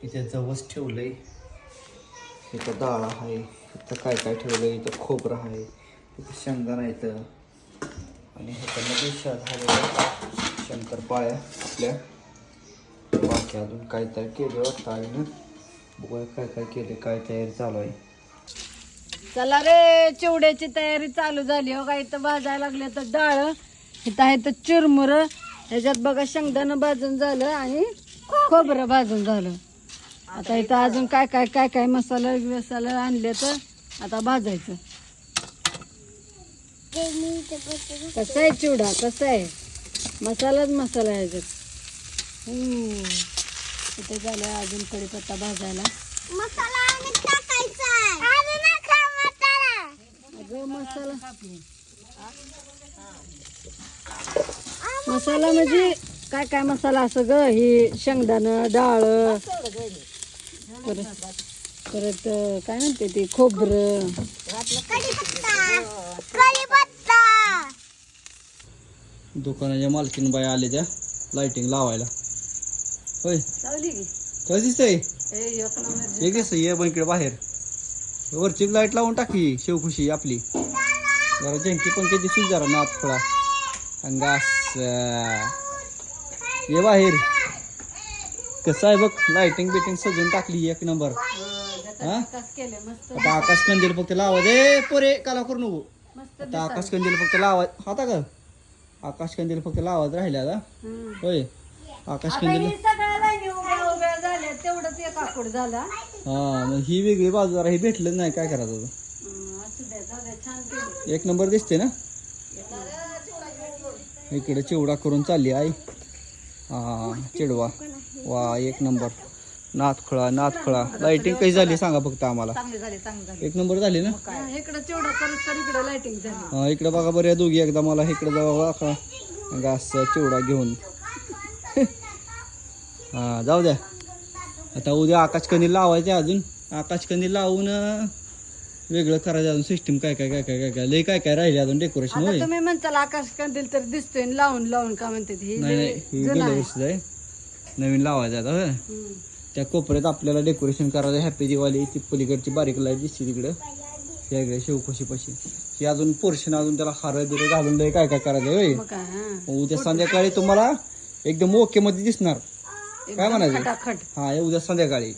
इथे जवस ठेवलंय, इथं डाळ आहे, इथं काय काय ठेवलंय, इथं खोबरं आहे, इथं शेंगदाणा इथं, आणि ह्याच्यामध्ये झालेलं शंकरपाळ्या आपल्या. बाकी अजून काय तयार केलं वाटतं आईनं. बघूया काय काय केलं, काय तयारी चालू आहे. चला रे, चिवड्याची तयारी चालू झाली. हो का, इथं भाजायला लागले तर डाळ, इथं आहे तर चुरमुर, ह्याच्यात बघा शेंगदाणं भाजून झालं आणि खोबरं भाजून झालं. आता इथं अजून काय काय काय काय मसाला आणले तर आता भाजायचं. कसं आहे चिवडा, कसं आहे मसालाच मसाला आहे ह्याच्यात. इथे झालं अजून कढीपत्ता भाजायला. मसाला म्हणजे काय काय मसाला असं ग, ही शेंगदाणं, डाळ, परत काय म्हणते ते खोबरं, दुकानाच्या मालकीन बाई आले त्या लाइटिंग लावायला. होय, लावली की काय दिसतंय? एक नंबर. एक दिसतंय, ये इकडे बाहेर वरची लाईट लावून टाकी. शिवखुशी आपली जरा जंकी पंखे दिसून जरा नाथ थोडा अंगास. ये बाहेर, कसं आहे बघ, लाइटिंग बिटिंग सजून टाकली एक नंबर. हा, केले मस्त आता आकाश कंदील फक्त लावा दे पोरे, काला करू नको. मस्त. आता आकाश कंदील फक्त लावा, आता का आकाश कंदील फक्त लावाच राहिला आता. होय, आकाश कंदील. सगळ्या लाईनी उभ्या झाल्या, तेवढंच एक आकूड झाला. हा, मग ही वेगळी बाजू जरा, ही भेटलं नाही, काय करायचं आता? असू द्या, जाऊ द्या, छान केली. एक नंबर दिसते ना. इकडे चिवडा करून चालली आई. हा, चिडवा वा, एक नंबर. नाथखोळा नाथखोळा. लाइटिंग कशी झाली सांगा फक्त आम्हाला. चांगली झाली, चांगली झाली. एक नंबर झाली ना. इकडे चिवडा करत तर इकडे लाइटिंग झाली. हा, इकडे बघा बरं, या दोघी एकदा मला इकडे जावा का घास चिवडा घेऊन. हा, जाऊ द्या. आता उद्या आकाश कंदील लावायचे, अजून आकाश कंदील लावून वेगळं करायचं अजून सिस्टीम. काय काय काय काय काय काय लय काय काय राहिले अजून डेकोरेशन. आता होय, तुम्ही म्हणताल आकाश कंदील तर दिसतोय, लावून लावून का म्हणते नाही नाही, गेल्या वर्षीच आहे, नवीन लावायचं आता. होय, त्या कोपऱ्यात आपल्याला डेकोरेशन करायचं. हॅपी दिवाळी. ती पलीकडची बारीक लाईट दिसते तिकडं, त्या इकडे शिवखुशी पाशी. ही अजून पोर्शन, अजून त्याला हार बिरं घालून लय काय काय करायचं. होय, उद्या संध्याकाळी तुम्हाला एकदम ओके मध्ये दिसणार. काय म्हणायचं? खटाखट. हा, उद्या संध्याकाळी